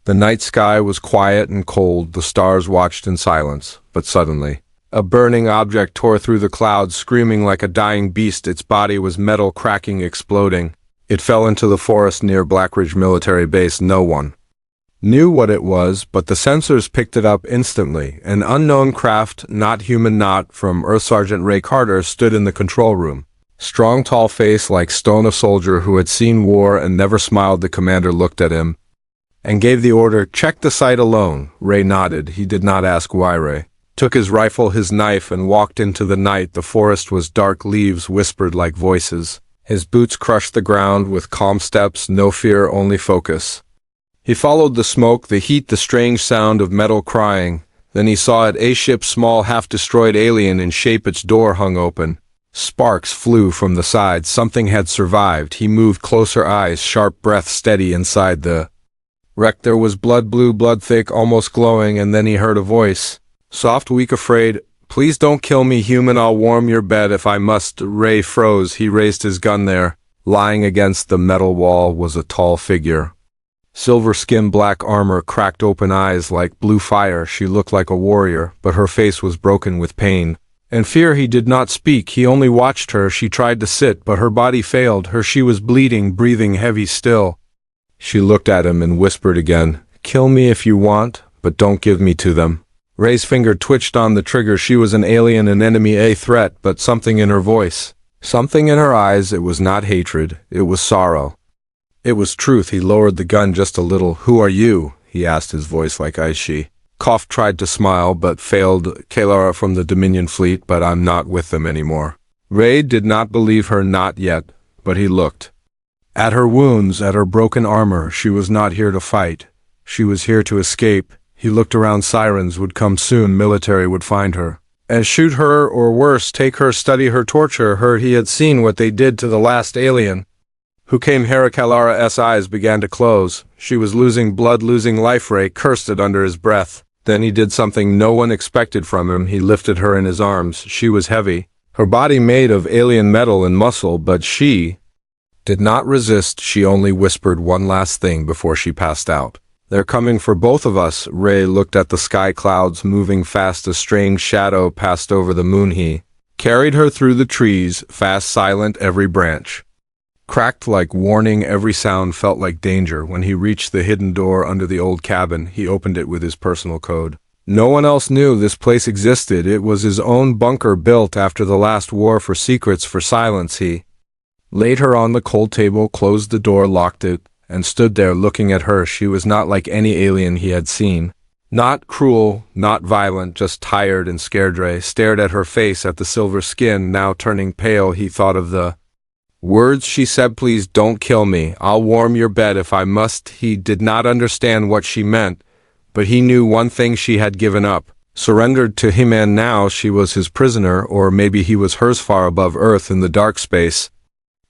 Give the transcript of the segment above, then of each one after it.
The night sky was quiet and cold, the stars watched in silence, but suddenly, a burning object tore through the clouds, screaming like a dying beast. Its body was metal, cracking, exploding. It fell into the forest near Blackridge Military Base. No one knew what it was, but the sensors picked it up instantly. An unknown craft, not human, not from Earth. Sergeant Ray Carter stood in the control room. Strong, tall face like stone, a soldier who had seen war and never smiled. The commander looked at him and gave the order, "Check the site alone." Ray nodded. He did not ask why. Ray took his rifle, his knife, and walked into the night. The forest was dark, leaves whispered like voices. His boots crushed the ground with calm steps, no fear, only focus. He followed the smoke, the heat, the strange sound of metal crying. Then he saw it, a ship, small, half-destroyed, alien in shape. Its door hung open. Sparks flew from the sides. Something had survived. He moved closer, eyes sharp, breath steady. Inside the wreck there was blood, blue blood, thick, almost glowing, and then he heard a voice. Soft, weak, afraid. "Please don't kill me, human. I'll warm your bed if I must." Ray froze. He raised his gun. There, lying against the metal wall, was a tall figure. Silver skin, black armor, cracked open eyes like blue fire. She looked like a warrior, but her face was broken with pain and fear. He did not speak. He only watched her. She tried to sit, but her body failed her. She was bleeding, breathing heavy still. She looked at him and whispered again, "Kill me if you want, but don't give me to them." Ray's finger twitched on the trigger. She was an alien, an enemy, a threat, but something in her voice, something in her eyes. It was not hatred, it was sorrow. It was truth. He lowered the gun just a little. "Who are you?" he asked, his voice like ice. She coughed, tried to smile, but failed. "Kalara from the Dominion fleet, but I'm not with them anymore." Ray did not believe her, not yet, but he looked at her wounds, at her broken armor. She was not here to fight. She was here to escape. He looked around. Sirens would come soon. Military would find her and shoot her, or worse, take her, study her, torture her. He had seen what they did to the last alien who came here. Kalara's eyes began to close. She was losing blood, losing life. Ray cursed it under his breath. Then he did something no one expected from him. He lifted her in his arms. She was heavy, her body made of alien metal and muscle, but she did not resist. She only whispered one last thing before she passed out. "They're coming for both of us." Ray looked at the sky, clouds moving fast. A strange shadow passed over the moon. He carried her through the trees, fast, silent, every branch cracked like warning, every sound felt like danger. When he reached the hidden door under the old cabin, he opened it with his personal code. No one else knew this place existed. It was his own bunker, built after the last war, for secrets, for silence. He laid her on the cold table, closed the door, locked it, and stood there looking at her. She was not like any alien he had seen. Not cruel, not violent, just tired and scared. Ray stared at her face, at the silver skin, now turning pale. He thought of the words she said, "Please don't kill me. I'll warm your bed if I must." He did not understand what she meant, but he knew one thing: she had given up, surrendered to him, and now she was his prisoner, or maybe he was hers, far above Earth in the dark space.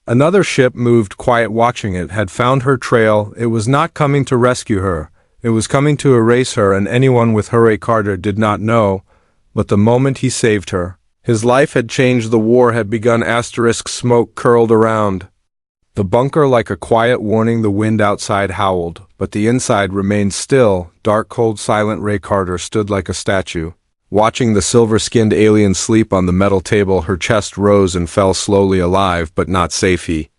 Another ship moved, quiet, watching it, had found her trail. It was not coming to rescue her. It was coming to erase her, and anyone with her. Ray Carter did not know, but the moment he saved her, his life had changed. The war had begun. Asterisk smoke curled around the bunker like a quiet warning. The wind outside howled, but the inside remained still, dark, cold, silent. Ray Carter stood like a statue, watching the silver-skinned alien sleep on the metal table. Her chest rose and fell slowly, alive but not safe. He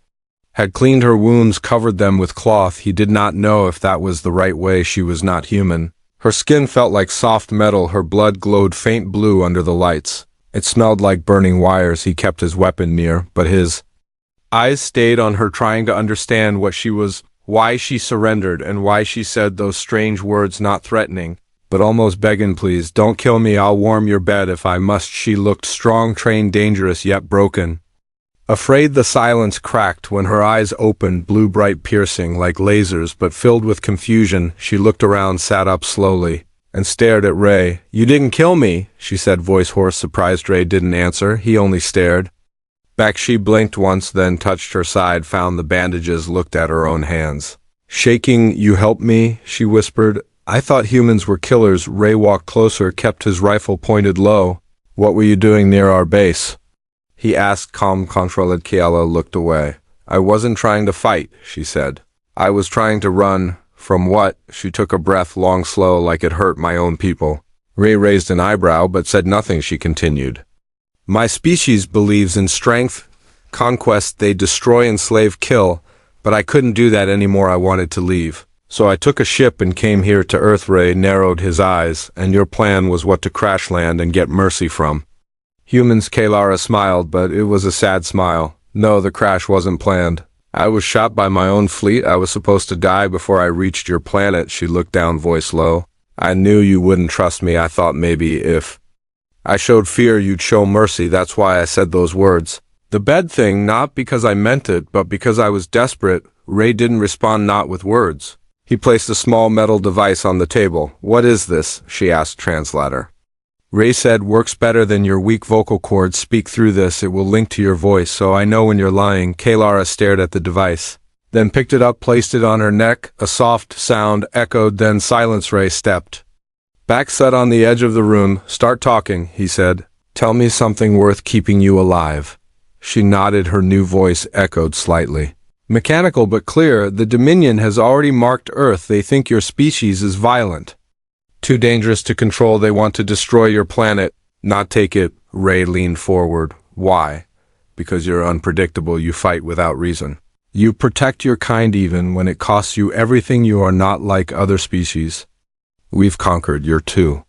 had cleaned her wounds, covered them with cloth. He did not know if that was the right way. She was not human. Her skin felt like soft metal. Her blood glowed faint blue under the lights. It smelled like burning wires. He kept his weapon near, but his eyes stayed on her, trying to understand what she was, why she surrendered, and why she said those strange words, not threatening, but almost begging, "Please don't kill me. I'll warm your bed if I must." She looked strong, trained, dangerous, yet broken. Afraid. The silence cracked when her eyes opened, blue, bright, piercing, like lasers, but filled with confusion. She looked around, sat up slowly, and stared at Ray. "You didn't kill me," she said, voice hoarse. Surprised, Ray didn't answer. He only stared back. She blinked once, then touched her side, found the bandages, looked at her own hands. Shaking, "You helped me," she whispered. "I thought humans were killers." Ray walked closer, kept his rifle pointed low. "What were you doing near our base?" he asked, calm, controlled. Kiala looked away. "I wasn't trying to fight," she said. "I was trying to run From what? She took a breath, long, slow, like it hurt my own people. Ray raised an eyebrow, but said nothing. She continued. My species believes in strength, conquest. They destroy, enslave, kill, but I couldn't do that anymore. I wanted to leave. So I took a ship and came here to Earth. Ray narrowed his eyes. And your plan was what? To crash land and get mercy from humans? Kalara smiled, but it was a sad smile. No, the crash wasn't planned. I was shot by my own fleet. I was supposed to die before I reached your planet. She looked down, voice low. I knew you wouldn't trust me. I thought maybe if I showed fear, you'd show mercy. That's why I said those words. The bed thing, not because I meant it, but because I was desperate. Ray didn't respond, not with words. He placed a small metal device on the table. What is this? She asked, translator. Ray said, works better than your weak vocal cords. Speak through this. It will link to your voice, so I know when you're lying. Kalara stared at the device, then picked it up, placed it on her neck. A soft sound echoed, then silence. Ray stepped back, sat on the edge of the room. Start talking, he said. Tell me something worth keeping you alive. She nodded. Her new voice echoed slightly. Mechanical but clear. The Dominion has already marked Earth. They think your species is violent. Too dangerous to control. They want to destroy your planet, not take it. Ray leaned forward. Why? Because you're unpredictable. You fight without reason. You protect your kind even when it costs you everything. You are not like other species. We've conquered. You're too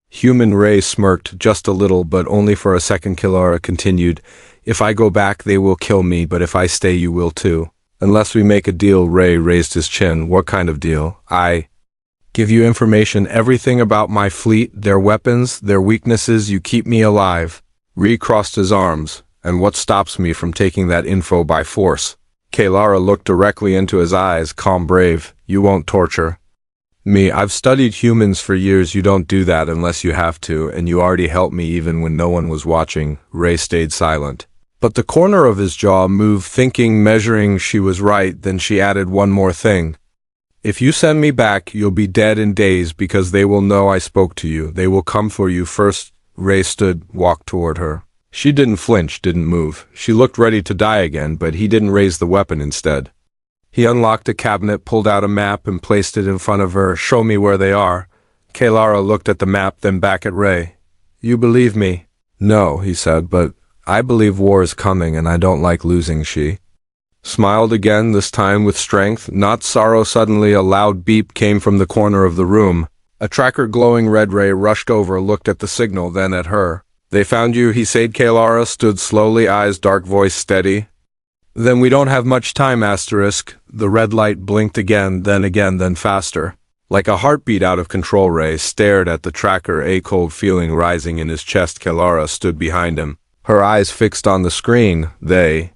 human. Ray smirked just a little, but only for a second. Kalara continued. If I go back, they will kill me, but if I stay, you will too. Unless we make a deal. Ray raised his chin. What kind of deal? I give you information, everything about my fleet, their weapons, their weaknesses. You keep me alive. Ray crossed his arms. And what stops me from taking that info by force? Kalara looked directly into his eyes, calm, brave. You won't torture me. I've studied humans for years. You don't do that unless you have to, and you already helped me even when no one was watching. Ray stayed silent. But the corner of his jaw moved, thinking, measuring. She was right. Then she added one more thing. If you send me back, you'll be dead in days because they will know I spoke to you. They will come for you first. Ray stood, walked toward her. She didn't flinch, didn't move. She looked ready to die again, but he didn't raise the weapon. Instead, he unlocked a cabinet, pulled out a map, and placed it in front of her. Show me where they are. Kalara looked at the map, then back at Ray. You believe me? No, he said, but I believe war is coming, and I don't like losing. She smiled again, this time with strength, not sorrow. Suddenly a loud beep came from the corner of the room. A tracker, glowing red. Ray rushed over, looked at the signal, then at her. They found you, he said. Kalara stood slowly, eyes dark, voice steady. Then we don't have much time, asterisk. The red light blinked again, then faster. Like a heartbeat out of control. Ray stared at the tracker, a cold feeling rising in his chest. Kalara stood behind him, her eyes fixed on the screen. They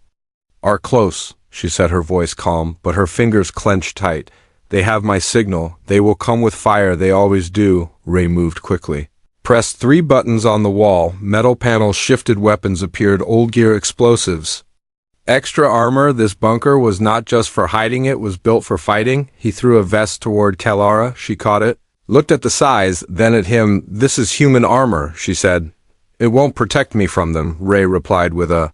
are close, she said, her voice calm, but her fingers clenched tight. They have my signal. They will come with fire. They always do. Ray moved quickly, pressed 3 buttons on the wall. Metal panels shifted, weapons appeared, old gear, explosives, extra armor. This bunker was not just for hiding, it was built for fighting. He threw a vest toward Kalara. She caught it, looked at the size, then at him. This is human armor, she said. It won't protect me from them, Ray replied with a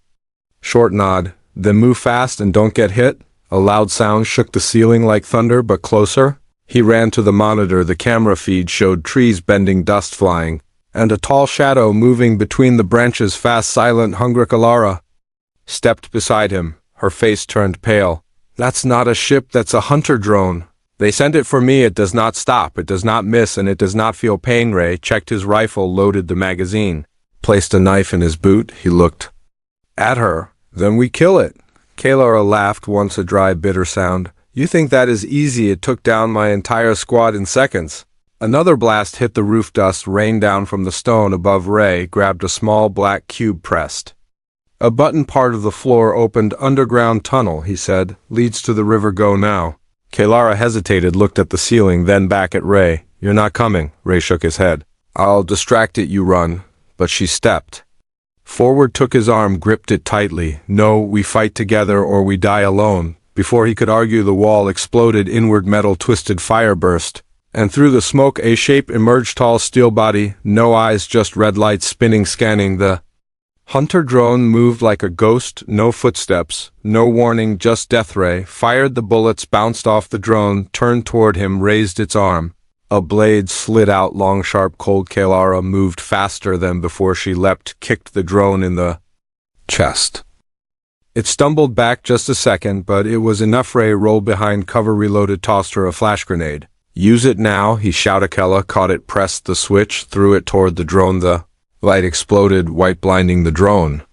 short nod. Then move fast and don't get hit. A loud sound shook the ceiling like thunder, but closer. He ran to the monitor. The camera feed showed trees bending, dust flying, and a tall shadow moving between the branches, fast, silent. Hungry. Kalara stepped beside him, her face turned pale. That's not a ship, that's a hunter drone. They sent it for me. It does not stop, it does not miss, and it does not feel pain. Ray checked his rifle, loaded the magazine, placed a knife in his boot. He looked at her. Then we kill it. Kalara laughed, once a dry, bitter sound. You think that is easy? It took down my entire squad in seconds. Another blast hit the roof. Dust rained down from the stone above. Ray grabbed a small black cube, pressed a button. Part of the floor opened. Underground tunnel, he said. Leads to the river. Go now. Kalara hesitated, looked at the ceiling, then back at Ray. You're not coming. Ray shook his head. I'll distract it. You run. But she stepped forward, took his arm, gripped it tightly. No, we fight together or we die alone. Before he could argue, the wall exploded inward. Metal twisted, fire burst, and through the smoke a shape emerged, tall steel body, no eyes, just red lights spinning, scanning the Hunter drone moved like a ghost, no footsteps, no warning, just death ray, fired the bullets, bounced off the drone, turned toward him, raised its arm. A blade slid out, long, sharp, cold. Kalara moved faster than before. She leapt, kicked the drone in the chest. It stumbled back just a second, but it was enough. Ray rolled behind cover, reloaded, tossed her a flash grenade. Use it now, he shouted. Kella caught it, pressed the switch, threw it toward the drone. The light exploded, white blinding the drone.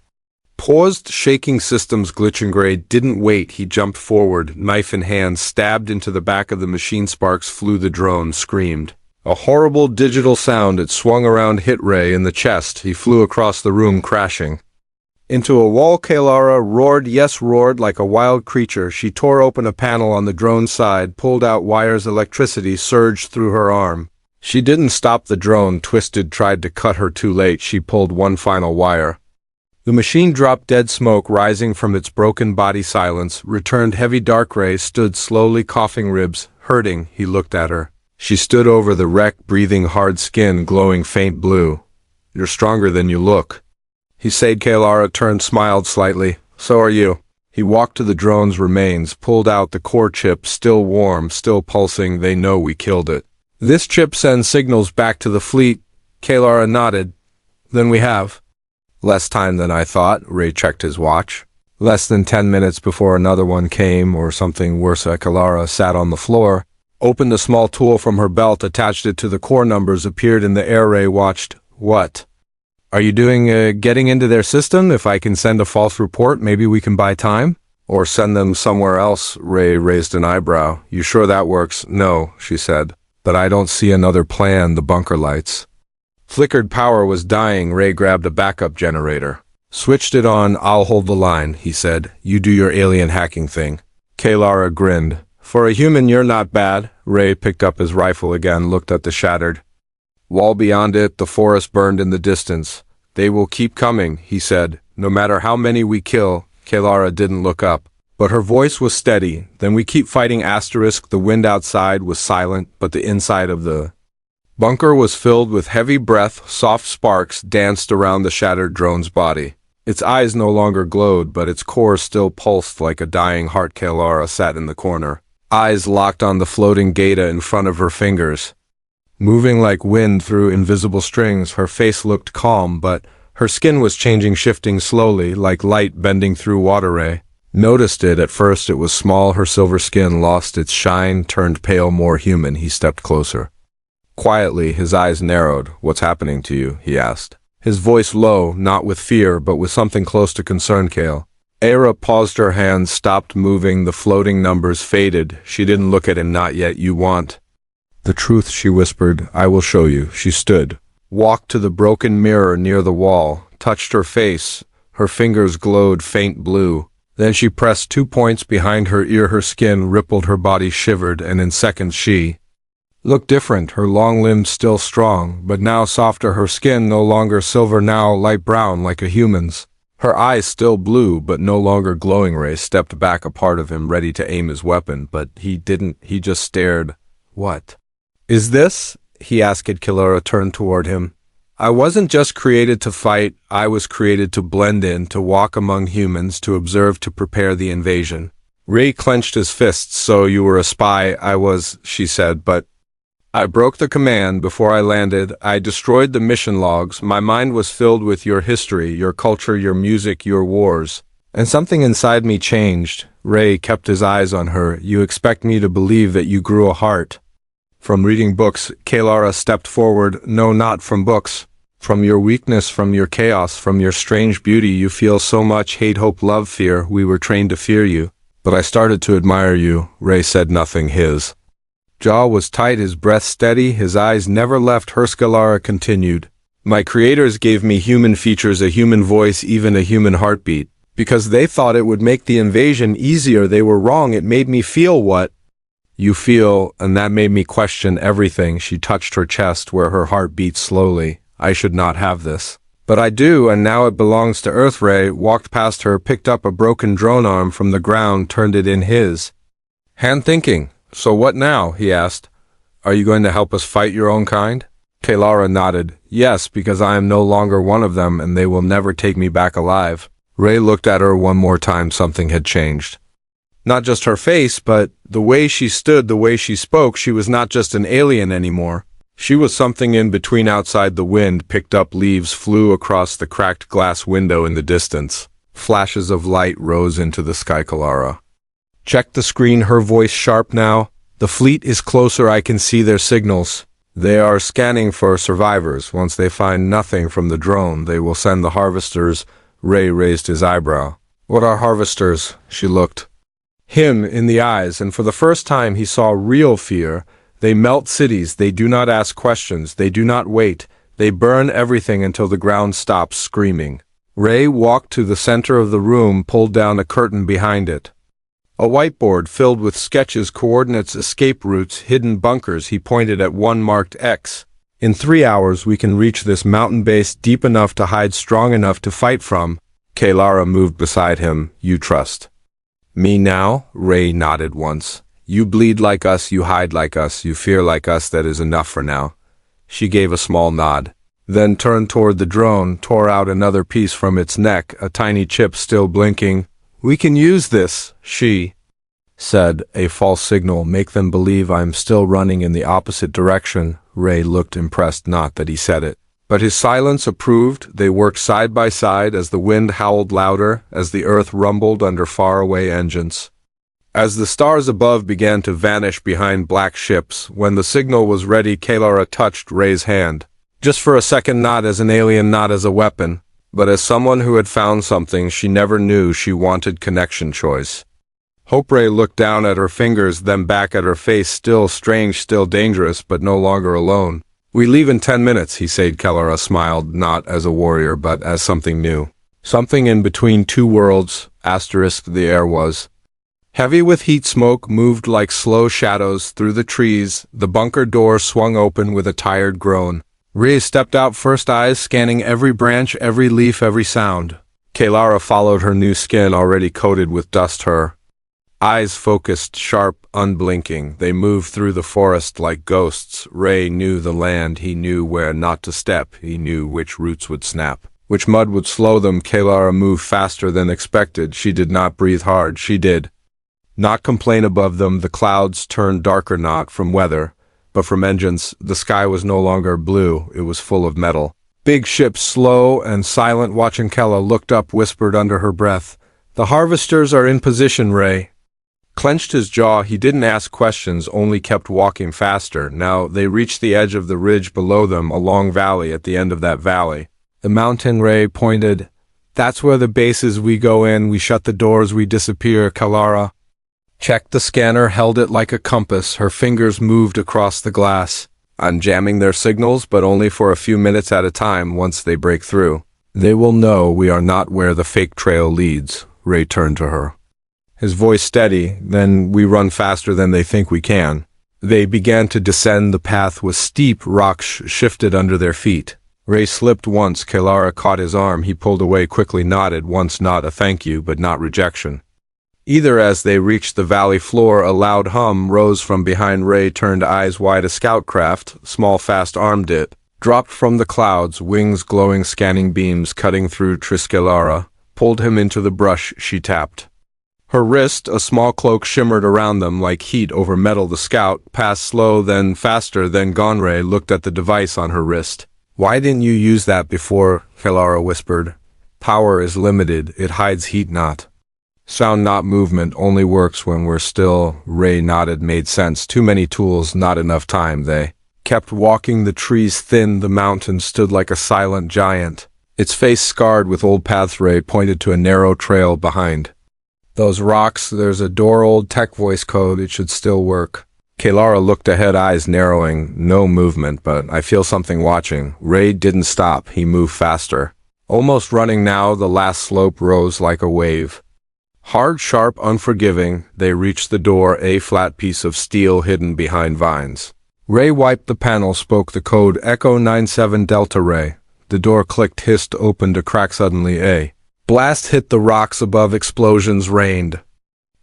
Paused, shaking systems glitching. Gray didn't wait. He jumped forward, knife in hand, stabbed into the back of the machine. Sparks flew. The drone screamed. A horrible digital sound. It swung around, hit Ray in the chest. He flew across the room, crashing into a wall. Kalara roared, yes, roared like a wild creature. She tore open a panel on the drone's side, pulled out wires. Electricity surged through her arm. She didn't stop the drone. Twisted tried to cut her. Too late. She pulled one final wire. The machine dropped dead, smoke rising from its broken body. Silence returned. Heavy. Dark Ray stood slowly, coughing, ribs hurting. He looked at her. She stood over the wreck, breathing hard, skin glowing faint blue. You're stronger than you look, he said. Kalara turned, smiled slightly. So are you. He walked to the drone's remains, pulled out the core chip, still warm, still pulsing. They know we killed it. This chip sends signals back to the fleet. Kalara nodded. Then we have less time than I thought. Ray checked his watch. Less than 10 minutes before another one came, or something worse. Kalara sat on the floor, opened a small tool from her belt, attached it to the core. Numbers appeared in the air. Ray watched. What are you doing? Getting into their system? If I can send a false report, maybe we can buy time? Or send them somewhere else? Ray raised an eyebrow. You sure that works? No, she said. But I don't see another plan. The bunker lights flickered. Power was dying. Ray grabbed a backup generator, switched it on. I'll hold the line, he said. You do your alien hacking thing. Kalara grinned. For a human, you're not bad. Ray picked up his rifle again, looked at the shattered wall beyond it. The forest burned in the distance. They will keep coming, he said. No matter how many we kill. Kalara didn't look up, but her voice was steady. Then we keep fighting. Asterisk. The wind outside was silent, but the inside of the bunker was filled with heavy breath. Soft sparks danced around the shattered drone's body. Its eyes no longer glowed, but its core still pulsed like a dying heart. Kalara sat in the corner, eyes locked on the floating data in front of her fingers, moving like wind through invisible strings. Her face looked calm, but her skin was changing, shifting slowly, like light bending through water. Ray noticed it. At first it was small. Her silver skin lost its shine, turned pale, more human. He stepped closer. Quietly, his eyes narrowed. What's happening to you? He asked. His voice low, not with fear, but with something close to concern. Kale. Era paused. Her hands stopped moving. The floating numbers faded. She didn't look at him. Not yet. You want the truth, she whispered. I will show you. She stood, walked to the broken mirror near the wall, touched her face. Her fingers glowed faint blue. Then she pressed 2 points behind her ear. Her skin rippled, her body shivered, and in seconds she looked different. Her long limbs still strong, but now softer. Her skin no longer silver, now light brown like a human's. Her eyes still blue, but no longer glowing. Ray stepped back, a part of him ready to aim his weapon, but he didn't. He just stared. What is this? He asked. Kalara turned toward him. I wasn't just created to fight. I was created to blend in, to walk among humans, to observe, to prepare the invasion. Ray clenched his fists. So you were a spy? I was, she said, but I broke the command before I landed. I destroyed the mission logs. My mind was filled with your history, your culture, your music, your wars. And something inside me changed. Ray kept his eyes on her. You expect me to believe that you grew a heart from reading books? Kalara stepped forward. No, not from books. From your weakness, from your chaos, from your strange beauty. You feel so much hate, hope, love, fear. We were trained to fear you, but I started to admire you. Ray said nothing. His jaw was tight, his breath steady, his eyes never left her. Kalara continued. My creators gave me human features, a human voice, even a human heartbeat, because they thought it would make the invasion easier. They were wrong. It made me feel what you feel, and that made me question everything. She touched her chest where her heart beat slowly. I should not have this, but I do, and now it belongs to Earth. Ray walked past her, picked up a broken drone arm from the ground, turned it in his hand, thinking. So what now? He asked. Are you going to help us fight your own kind? Kaylara nodded. Yes, because I am no longer one of them and they will never take me back alive. Ray looked at her one more time. Something had changed. Not just her face, but the way she stood, the way she spoke. She was not just an alien anymore. She was something in between. Outside, the wind picked up leaves, flew across the cracked glass window in the distance. Flashes of light rose into the sky. Kaylara checked the screen, her voice sharp now. The fleet is closer. I can see their signals. They are scanning for survivors. Once they find nothing from the drone, they will send the harvesters. Ray raised his eyebrow. What are harvesters? She looked him in the eyes, and for the first time he saw real fear. They melt cities. They do not ask questions. They do not wait. They burn everything until the ground stops screaming. Ray walked to the center of the room, pulled down a curtain behind it. A whiteboard filled with sketches, coordinates, escape routes, hidden bunkers. He pointed at one marked X. In 3 hours we can reach this mountain base, deep enough to hide, strong enough to fight from. Kaylara moved beside him. You trust me now? Ray nodded once. You bleed like us, you hide like us, you fear like us. That is enough for now. She gave a small nod, then turned toward the drone, tore out another piece from its neck, a tiny chip still blinking. We can use this, she said. A false signal. Make them believe I'm still running in the opposite direction. Ray looked impressed, not that he said it, but his silence approved. They worked side by side as the wind howled louder, as the earth rumbled under faraway engines. As the stars above began to vanish behind black ships, when the signal was ready, Kaylara touched Ray's hand. Just for a second, not as an alien, not as a weapon, but as someone who had found something she never knew. She wanted connection, choice. Hope. Ray looked down at her fingers, then back at her face. Still strange, still dangerous, but no longer alone. We leave in 10 minutes, he said. Kaylara smiled, not as a warrior, but as something new. Something in between two worlds. The air was heavy with heat. Smoke moved like slow shadows through the trees. The bunker door swung open with a tired groan. Ray stepped out first, eyes scanning every branch, every leaf, every sound. Kaylara followed, her new skin already coated with dust, her eyes focused, sharp, unblinking. They moved through the forest like ghosts. Ray knew the land. He knew where not to step. He knew which roots would snap, which mud would slow them. Kaylara moved faster than expected. She did not breathe hard. She did not complain. Above them, the clouds turned darker, not from weather, but from engines. The sky was no longer blue. It was full of metal. Big ships, slow and silent, watching. Kayla looked up, whispered under her breath, "The harvesters are in position." Ray clenched his jaw. He didn't ask questions, only kept walking faster. Now they reached the edge of the ridge below them, a long valley. At the end of that valley, the mountain. Ray pointed. That's where the base is. We go in, we shut the doors, we disappear. Kaylara checked the scanner, held it like a compass. Her fingers moved across the glass, unjamming their signals, but only for a few minutes at a time. Once they break through, they will know we are not where the fake trail leads. Ray turned to her, his voice steady. Then we run faster than they think we can. They began to descend. The path was steep. Rocks shifted under their feet. Ray slipped once. Kaylara caught his arm. He pulled away quickly, nodded once, not a thank you, but not rejection either. As they reached the valley floor, a loud hum rose from behind. Ray turned, eyes wide. A scout craft, small, fast-armed, it dropped from the clouds, wings glowing, scanning beams cutting through. Kaylara pulled him into the brush. She tapped her wrist. A small cloak shimmered around them like heat over metal. The scout passed, slow, then faster, then gone. Ray looked at the device on her wrist. Why didn't you use that before? Kaylara whispered. Power is limited. It hides heat, not sound, not movement. Only works when we're still. Ray nodded. Made sense. Too many tools, not enough time. They kept walking. The trees thinned. The mountain stood like a silent giant, its face scarred with old paths. Ray pointed to a narrow trail behind those rocks. There's a door. Old tech voice code. It should still work. Kaylara looked ahead, eyes narrowing. No movement, but I feel something watching. Ray didn't stop. He moved faster, almost running now. The last slope rose like a wave. Hard, sharp, unforgiving. They reached the door, a flat piece of steel hidden behind vines. Ray wiped the panel, spoke the code. Echo 97 Delta. Ray. The door clicked, hissed, opened a crack. Suddenly a blast hit the rocks above. Explosions rained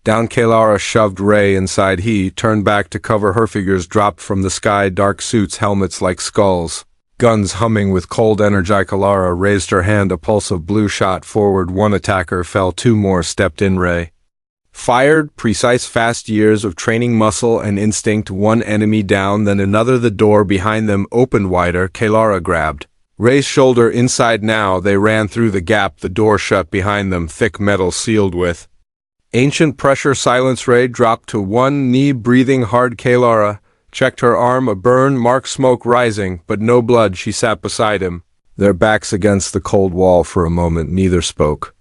down. Kaylara shoved Ray inside. He turned back to cover her. Figures dropped from the sky, dark suits, helmets like skulls. Guns humming with cold energy. Kalara raised her hand, a pulse of blue shot forward. One attacker fell, two more stepped in. Ray fired, precise, fast, years of training, muscle and instinct. One enemy down, then another. The door behind them opened wider. Kalara grabbed Ray's shoulder. Inside now, they ran through the gap. The door shut behind them, thick metal sealed with ancient pressure. Silence. Ray dropped to one knee, breathing hard. Kalara checked her arm, a burn mark, smoke rising, but no blood. She sat beside him, their backs against the cold wall. For a moment, neither spoke.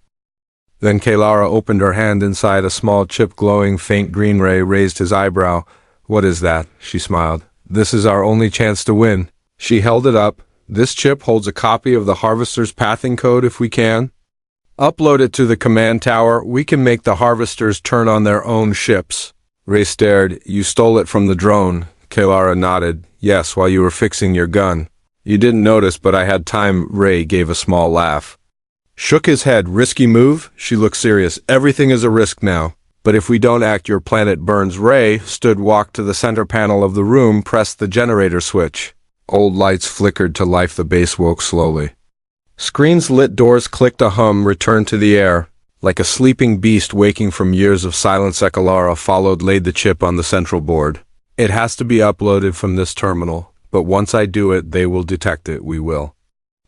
Then Kalara opened her hand. Inside, a small chip, glowing faint green. Ray raised his eyebrow. What is that? She smiled. This is our only chance to win. She held it up. This chip holds a copy of the Harvester's pathing code. If we can upload it to the command tower, we can make the Harvesters turn on their own ships. Ray stared. You stole it from the drone. Kalara nodded. Yes, while you were fixing your gun. You didn't notice, but I had time. Ray gave a small laugh. Shook his head. Risky move? She looked serious. Everything is a risk now. But if we don't act, your planet burns. Ray walked to the center panel of the room, pressed the generator switch. Old lights flickered to life. The base woke slowly. Screens lit, doors clicked, a hum returned to the air. Like a sleeping beast waking from years of silence, Kalara followed, laid the chip on the central board. It has to be uploaded from this terminal, but once I do it, they will detect it. We will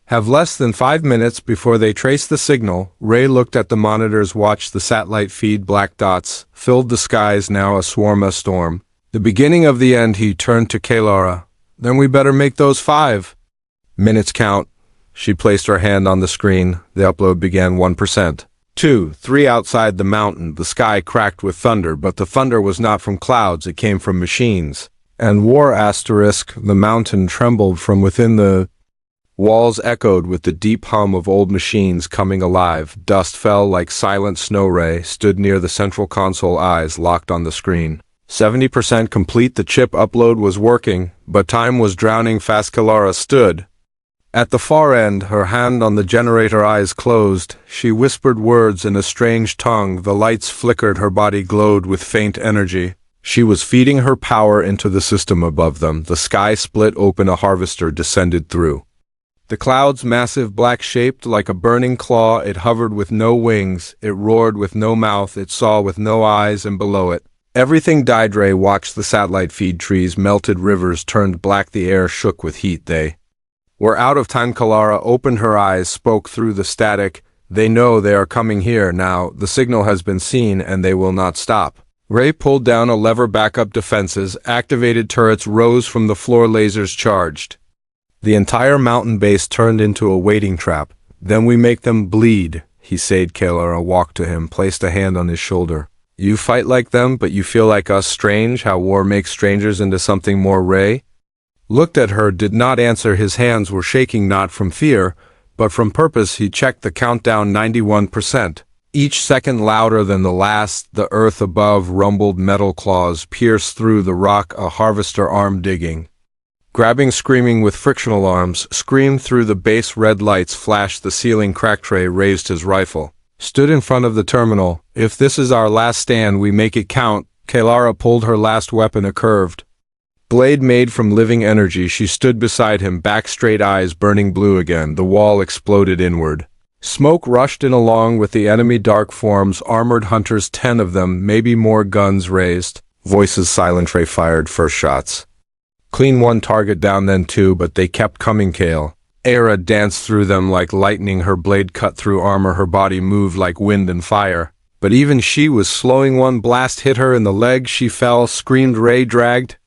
have less than 5 minutes before they trace the signal. Ray looked at the monitors, watched the satellite feed. Black dots filled the skies, now a swarm, a storm. The beginning of the end. He turned to Kalara. Then we better make those 5 minutes count. She placed her hand on the screen. The upload began. 1%. 2, 3. Outside the mountain, the sky cracked with thunder, but the thunder was not from clouds. It came from machines. And war asterisk, the mountain trembled from within. The walls echoed with the deep hum of old machines coming alive. Dust fell like silent snow. Ray stood near the central console, eyes locked on the screen. 70% complete. The chip upload was working, but time was drowning fast. Kalara stood at the far end, her hand on the generator, eyes closed. She whispered words in a strange tongue. The lights flickered, her body glowed with faint energy. She was feeding her power into the system above them. The sky split open, a harvester descended through the clouds, massive, black-shaped, like a burning claw. It hovered with no wings, it roared with no mouth, it saw with no eyes, and below it everything died. Ray watched the satellite feed. Trees melted, rivers turned black, the air shook with heat. They were out of time. Kalara opened her eyes, spoke through the static. They know they are coming here now. The signal has been seen, and they will not stop. Ray pulled down a lever. Backup defenses activated. Turrets rose from the floor. Lasers charged. The entire mountain base turned into a waiting trap. Then we make them bleed, he said. Kalara walked to him, placed a hand on his shoulder. You fight like them, but you feel like us. Strange how war makes strangers into something more. Ray looked at her, did not answer. His hands were shaking, not from fear, but from purpose. He checked the countdown. 91%. Each second louder than the last. The earth above rumbled. Metal claws pierced through the rock. A harvester arm digging, grabbing, screaming with frictional arms, screamed through the base. Red lights flashed. The ceiling cracked. Ray raised his rifle, stood in front of the terminal. If this is our last stand, we make it count. Kalara pulled her last weapon, a curved blade made from living energy. She stood beside him, back straight, eyes burning blue again. The wall exploded inward. Smoke rushed in along with the enemy. Dark forms, armored hunters, 10 of them, maybe more. Guns raised, voices silent. Ray fired first shots. Clean one target down, then 2, but they kept coming. Kale Era danced through them like lightning. Her blade cut through armor. Her body moved like wind and fire. But even she was slowing. One blast hit her in the leg. She fell, screamed. Ray dragged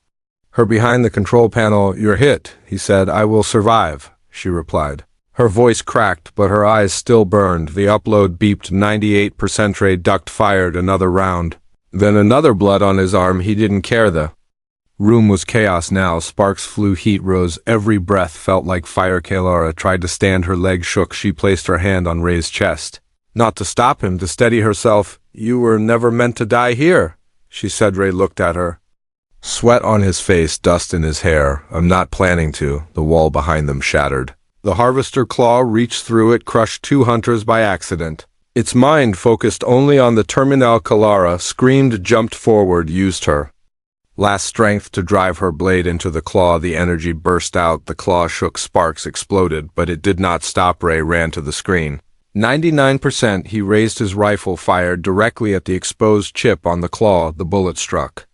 her behind the control panel. You're hit, he said. I will survive, she replied. Her voice cracked, but her eyes still burned. The upload beeped. 98%. Ray ducked, fired another round. Then another. Blood on his arm. He didn't care. The room was chaos now. Sparks flew, heat rose. Every breath felt like fire. Kalara tried to stand. Her leg shook. She placed her hand on Ray's chest, not to stop him, to steady herself. You were never meant to die here, she said. Ray looked at her, sweat on his face, dust in his hair. I'm not planning to. The wall behind them shattered. The harvester claw reached through it, crushed 2 hunters by accident. Its mind focused only on the terminal. Kalara screamed, jumped forward, used her Last strength to drive her blade into the claw. The energy burst out, the claw shook, sparks exploded, but it did not stop. Ray ran to the screen. 99%. He raised his rifle, fired directly at the exposed chip on the claw. The bullet struck.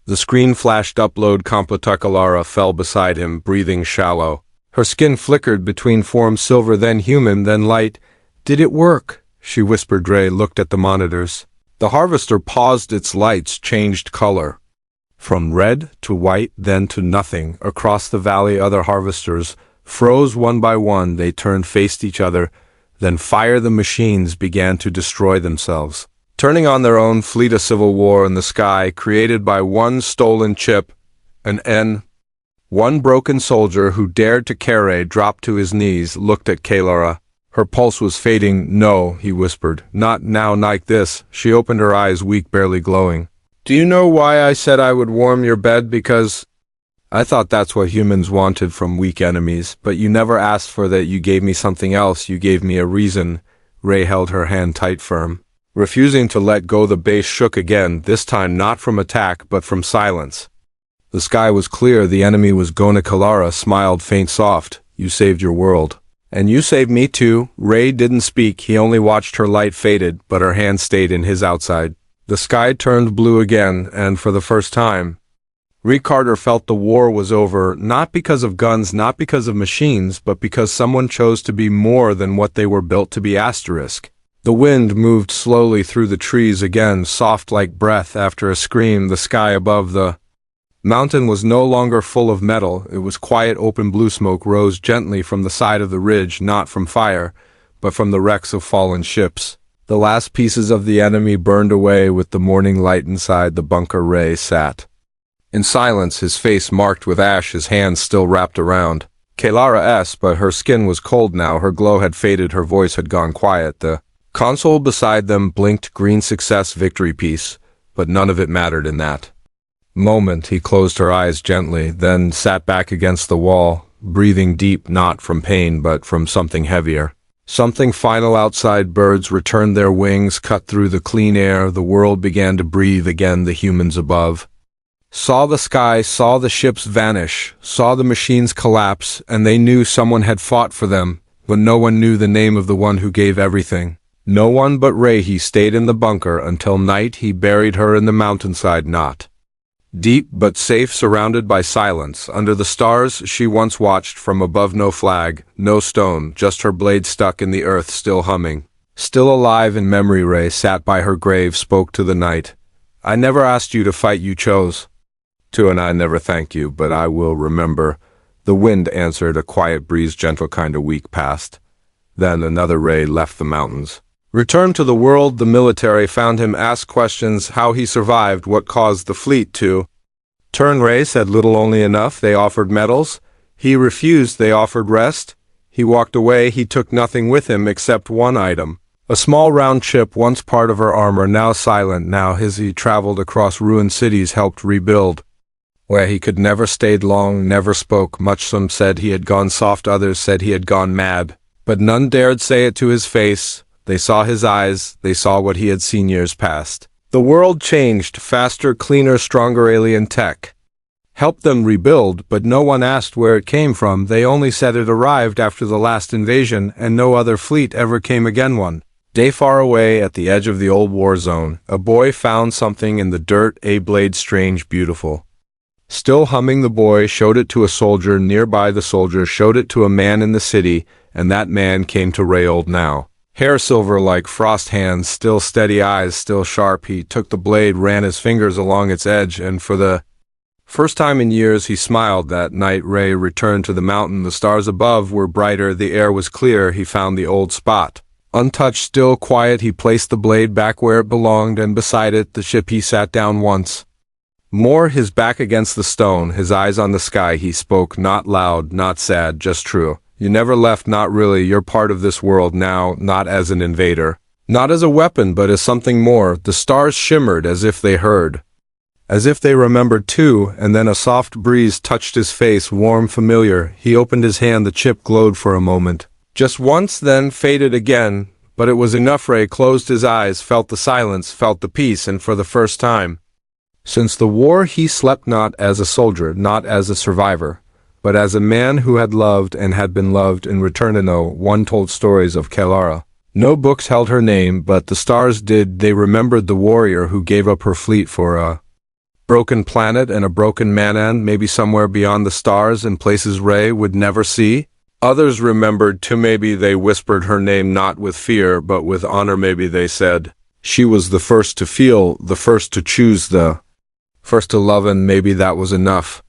The screen flashed upload. Kalara fell beside him, breathing shallow. Her skin flickered between forms, silver, then human, then light. Did it work? She whispered. Ray looked at the monitors. The harvester paused. Its lights changed color. From red to white, then to nothing. Across the valley, other harvesters froze one by one. They turned, faced each other. Then fire. The machines began to destroy themselves, turning on their own fleet. A civil war in the sky, created by one stolen chip, one broken soldier who dared to carry, dropped to his knees, looked at Kalara. Her pulse was fading. No, he whispered. Not now, like this. She opened her eyes, weak, barely glowing. Do you know why I said I would warm your bed? Because I thought that's what humans wanted from weak enemies, but you never asked for that. You gave me something else. You gave me a reason. Ray held her hand tight, firm, refusing to let go. The base shook again, this time not from attack, but from silence. The sky was clear. The enemy was gone. Kalara smiled, faint, soft. You saved your world. And you saved me too. Ray didn't speak. He only watched. Her light faded, but her hand stayed in his outside. The sky turned blue again, and for the first time, Rick Carter felt the war was over, not because of guns, not because of machines, but because someone chose to be more than what they were built to be. Asterisk. The wind moved slowly through the trees again, soft like breath after a scream. The sky above the mountain was no longer full of metal. It was quiet. Open blue. Smoke rose gently from the side of the ridge, not from fire, but from the wrecks of fallen ships. The last pieces of the enemy burned away with the morning light inside the bunker. Ray sat in silence, his face marked with ash, his hands still wrapped around Kalara's, but her skin was cold now. Her glow had faded, her voice had gone quiet. The console beside them blinked green. Success, victory, peace, but none of it mattered in that moment. He closed her eyes gently, then sat back against the wall, breathing deep, not from pain, but from something heavier. Something final. Outside, birds returned their wings, cut through the clean air. The world began to breathe again. The humans above saw the sky, saw the ships vanish, saw the machines collapse, and they knew someone had fought for them, but no one knew the name of the one who gave everything. No one but Ray. He stayed in the bunker until night. He buried her in the mountainside, not deep but safe, surrounded by silence. Under the stars she once watched from above. No flag, no stone, just her blade stuck in the earth, still humming, still alive in memory. Ray sat by her grave, spoke to the night. I never asked you to fight, you chose to, and I never thank you, but I will remember. The wind answered, a quiet breeze, gentle, kinda weak, passed. Then another ray left the mountains. Returned to the world. The military found him, asked questions, how he survived, what caused the fleet to turn. Ray said little, only enough. They offered medals. He refused. They offered rest. He walked away. He took nothing with him except one item. A small round chip, once part of her armor, now silent. Now he traveled across ruined cities, helped rebuild where he could never stayed long, never spoke much. Some said he had gone soft, others said he had gone mad, but none dared say it to his face. They saw his eyes, they saw what he had seen years past. The world changed, faster, cleaner, stronger. Alien tech helped them rebuild, but no one asked where it came from. They only said it arrived after the last invasion, and no other fleet ever came again. One day, far away at the edge of the old war zone, a boy found something in the dirt, a blade, strange, beautiful. Still humming, the boy showed it to a soldier nearby. The soldier showed it to a man in the city, and that man came to Ray. Old now, hair silver like frost, hands still steady, eyes still sharp. He took the blade, ran his fingers along its edge, and for the first time in years he smiled. That night Ray returned to the mountain. The stars above were brighter, the air was clear. He found the old spot, untouched, still, quiet. He placed the blade back where it belonged, and beside it the ship. He sat down once more, his back against the stone, his eyes on the sky. He spoke, not loud, not sad, just true. You never left, not really. You're part of this world now, not as an invader, not as a weapon, but as something more. The stars shimmered as if they heard, as if they remembered too, and then a soft breeze touched his face, warm, familiar. He opened his hand, the chip glowed for a moment, just once, then faded again, but it was enough. Ray closed his eyes, felt the silence, felt the peace, and for the first time Since the war he slept not as a soldier, not as a survivor, but as a man who had loved and had been loved in return to know. One told stories of Kelara. No books held her name, but the stars did. They remembered the warrior who gave up her fleet for a broken planet and a broken man, maybe somewhere beyond the stars in places Ray would never see. Others remembered too. Maybe they whispered her name not with fear, but with honor. Maybe they said she was the first to feel, the first to choose, the first to love, and maybe that was enough.